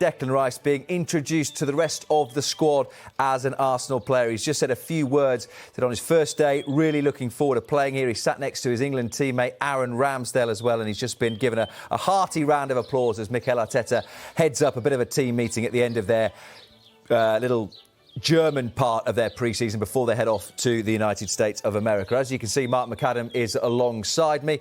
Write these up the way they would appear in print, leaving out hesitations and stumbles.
Declan Rice being introduced to the rest of the squad as an Arsenal player. He's just said a few words that on his first day, really looking forward to playing here. He sat next to his England teammate Aaron Ramsdale as well, and he's just been given a hearty round of applause as Mikel Arteta heads up a bit of a team meeting at the end of their little German part of their pre-season before they head off to the United States of America. As you can see, Mark McAdam is alongside me.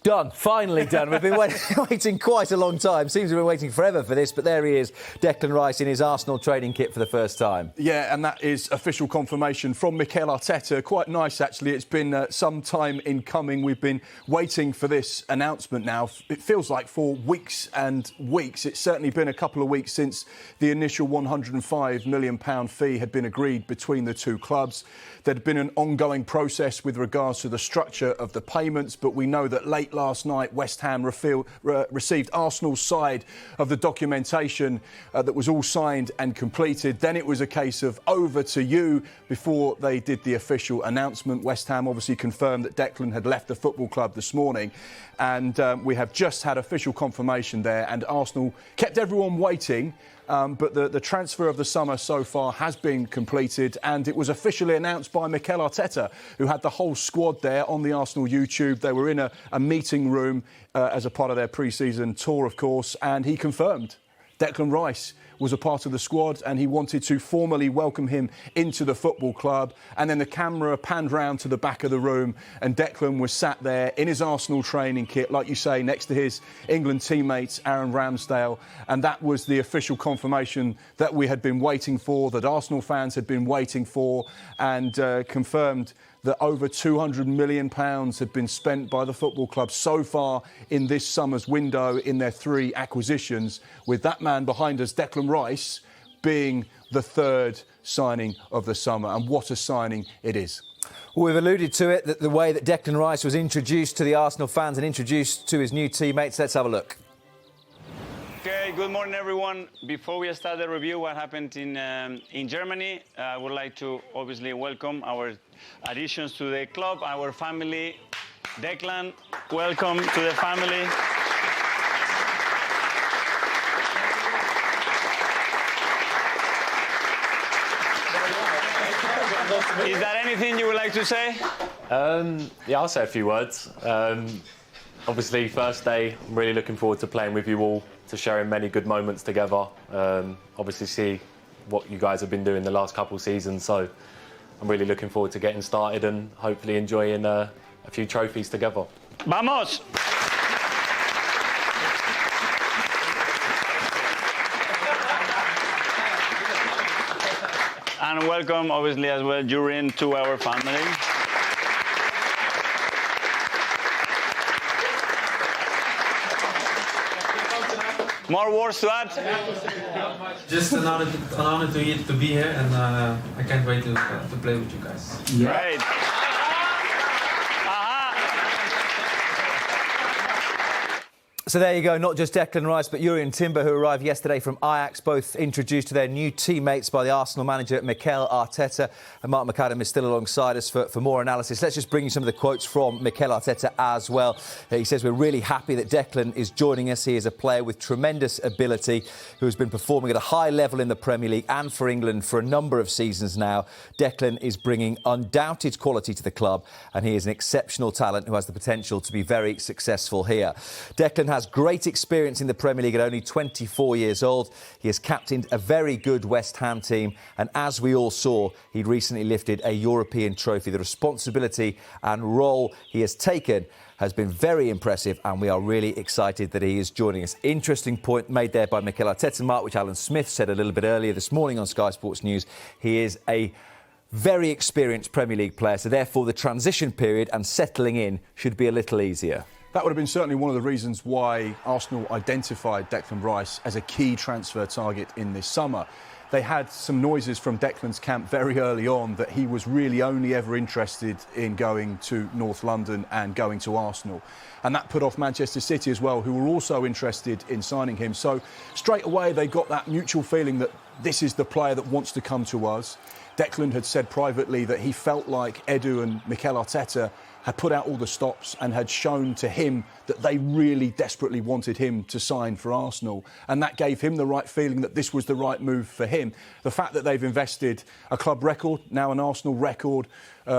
Done. Finally done. We've been waiting quite a long time. Seems we've been waiting forever for this, but there he is, Declan Rice in his Arsenal training kit for the first time. Yeah, and that is official confirmation from Mikel Arteta. Quite nice, actually. It's been some time in coming. We've been waiting for this announcement now. It feels like for weeks and weeks. It's certainly been a couple of weeks since the initial £105 million fee had been agreed between the two clubs. There'd been an ongoing process with regards to the structure of the payments, but we know that late last night West Ham received Arsenal's side of the documentation that was all signed and completed. Then it was a case of over to you before they did the official announcement. West Ham obviously confirmed that Declan had left the football club this morning, and we have just had official confirmation there, and Arsenal kept everyone waiting. But the transfer of the summer so far has been completed, and it was officially announced by Mikel Arteta, who had the whole squad there on the Arsenal YouTube. They were in a meeting room as a part of their pre-season tour, of course, and he confirmed Declan Rice was a part of the squad, and he wanted to formally welcome him into the football club. And then the camera panned round to the back of the room, and Declan was sat there in his Arsenal training kit, like you say, next to his England teammates, Aaron Ramsdale. And that was the official confirmation that we had been waiting for, that Arsenal fans had been waiting for, and confirmed that over £200 million had been spent by the football club so far in this summer's window in their 3 acquisitions, with that man behind us, Declan Rice, being the third signing of the summer. And what a signing it is. Well, we've alluded to it, that the way that Declan Rice was introduced to the Arsenal fans and introduced to his new teammates. Let's have a look. Okay, good morning, everyone. Before we start the review, what happened in Germany, I would like to obviously welcome our additions to the club, our family. Declan, welcome to the family. Is there anything you would like to say? Yeah, I'll say a few words. Obviously, first day, I'm really looking forward to playing with you all, to sharing many good moments together. Obviously, see what you guys have been doing the last couple of seasons, so I'm really looking forward to getting started and hopefully enjoying a few trophies together. Vamos! And welcome, obviously, as well, Jurin, to our family. More words to add? Just an honor to be here, and I can't wait to play with you guys. Great. So there you go, not just Declan Rice, but Jurrien Timber, who arrived yesterday from Ajax, both introduced to their new teammates by the Arsenal manager, Mikel Arteta. And Mark McAdam is still alongside us for more analysis. Let's just bring you some of the quotes from Mikel Arteta as well. He says, we're really happy that Declan is joining us. He is a player with tremendous ability who has been performing at a high level in the Premier League and for England for a number of seasons now. Declan is bringing undoubted quality to the club, and he is an exceptional talent who has the potential to be very successful here. Declan has great experience in the Premier League at only 24 years old. He has captained a very good West Ham team, and as we all saw, he'd recently lifted a European trophy. The responsibility and role he has taken has been very impressive, and we are really excited that he is joining us. Interesting point made there by Mikel Arteta, Mark, which Alan Smith said a little bit earlier this morning on Sky Sports News. He is a very experienced Premier League player, so therefore the transition period and settling in should be a little easier. That would have been certainly one of the reasons why Arsenal identified Declan Rice as a key transfer target in this summer. They had some noises from Declan's camp very early on that he was really only ever interested in going to North London and going to Arsenal. And that put off Manchester City as well, who were also interested in signing him. So straight away they got that mutual feeling that this is the player that wants to come to us. Declan had said privately that he felt like Edu and Mikel Arteta had put out all the stops and had shown to him that they really desperately wanted him to sign for Arsenal. And that gave him the right feeling that this was the right move for him. The fact that they've invested a club record, now an Arsenal record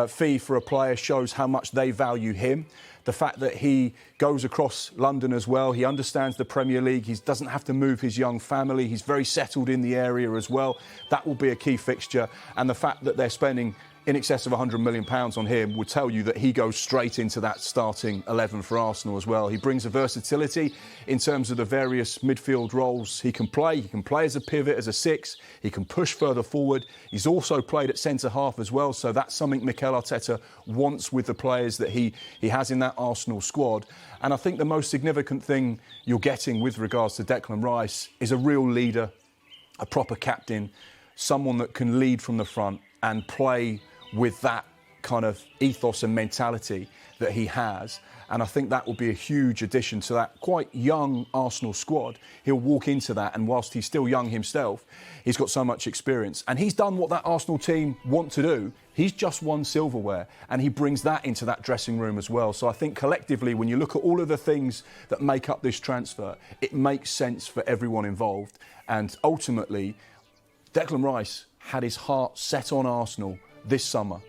fee for a player shows how much they value him. The fact that he goes across London as well, he understands the Premier League, he doesn't have to move his young family, he's very settled in the area as well. That will be a key fixture. And the fact that they're spending in excess of £100 million on him would tell you that he goes straight into that starting 11 for Arsenal as well. He brings a versatility in terms of the various midfield roles he can play. He can play as a pivot, as a six. He can push further forward. He's also played at centre-half as well, so that's something Mikel Arteta wants with the players that he has in that Arsenal squad. And I think the most significant thing you're getting with regards to Declan Rice is a real leader, a proper captain, someone that can lead from the front and play with that kind of ethos and mentality that he has. And I think that will be a huge addition to that quite young Arsenal squad. He'll walk into that, and whilst he's still young himself, he's got so much experience. And he's done what that Arsenal team want to do. He's just won silverware, and he brings that into that dressing room as well. So I think collectively, when you look at all of the things that make up this transfer, it makes sense for everyone involved. And ultimately, Declan Rice had his heart set on Arsenal this summer,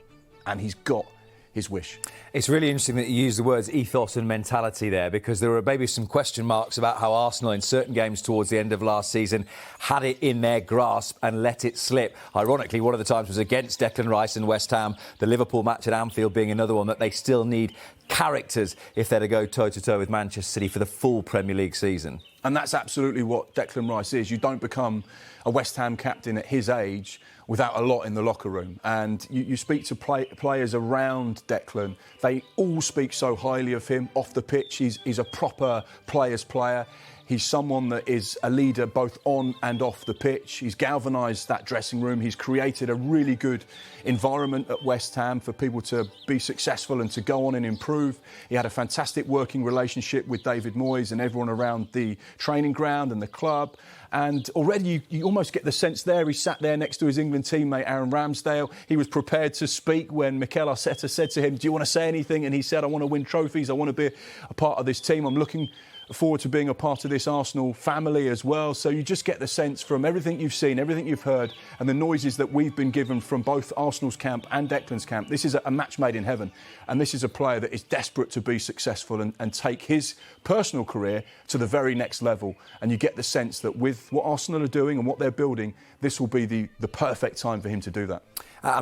and he's got his wish. It's really interesting that you use the words ethos and mentality there, because there were maybe some question marks about how Arsenal in certain games towards the end of last season had it in their grasp and let it slip. Ironically, one of the times was against Declan Rice and West Ham, the Liverpool match at Anfield being another one that they still need characters if they're to go toe-to-toe with Manchester City for the full Premier League season. And that's absolutely what Declan Rice is. You don't become a West Ham captain at his age without a lot in the locker room. And you speak to players around Declan, they all speak so highly of him off the pitch. He's a proper player's player. He's someone that is a leader both on and off the pitch. He's galvanised that dressing room. He's created a really good environment at West Ham for people to be successful and to go on and improve. He had a fantastic working relationship with David Moyes and everyone around the training ground and the club. And already you almost get the sense there. He sat there next to his England teammate Aaron Ramsdale. He was prepared to speak when Mikel Arteta said to him, "Do you want to say anything?" And he said, "I want to win trophies. I want to be a part of this team. I'm looking forward to being a part of this Arsenal family as well." So you just get the sense from everything you've seen, everything you've heard, and the noises that we've been given from both Arsenal's camp and Declan's camp. This is a match made in heaven. And this is a player that is desperate to be successful and take his personal career to the very next level. And you get the sense that with what Arsenal are doing and what they're building, this will be the perfect time for him to do that.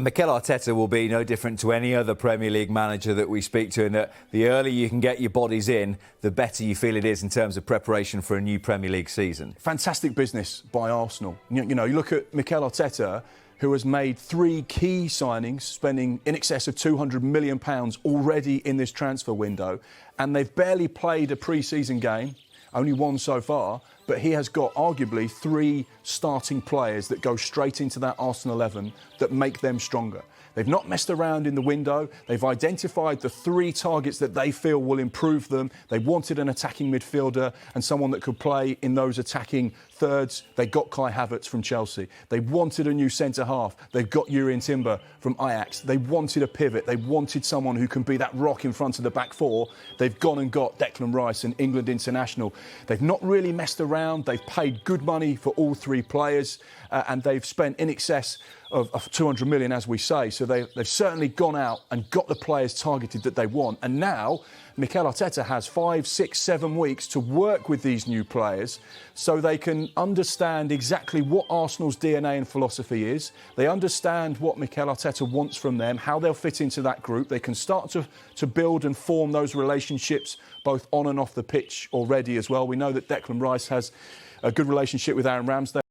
Mikel Arteta will be no different to any other Premier League manager that we speak to, in that the earlier you can get your bodies in, the better you feel it is in terms of preparation for a new Premier League season. Fantastic business by Arsenal. You look at Mikel Arteta, who has made 3 key signings, spending in excess of £200 million already in this transfer window, and they've barely played a pre-season game, only one so far, but he has got arguably 3 starting players that go straight into that Arsenal 11 that make them stronger. They've not messed around in the window. They've identified the 3 targets that they feel will improve them. They wanted an attacking midfielder and someone that could play in those attacking thirds. They got Kai Havertz from Chelsea. They wanted a new centre-half. They've got Jurrien Timber from Ajax. They wanted a pivot. They wanted someone who can be that rock in front of the back four. They've gone and got Declan Rice, an England international. They've not really messed around. They've paid good money for all 3 players, and they've spent in excess of 200 million, as we say. So they've certainly gone out and got the players targeted that they want. And now Mikel Arteta has 5, 6, 7 weeks to work with these new players so they can understand exactly what Arsenal's DNA and philosophy is. They understand what Mikel Arteta wants from them, how they'll fit into that group. They can start to build and form those relationships both on and off the pitch already as well. We know that Declan Rice has a good relationship with Aaron Ramsdale.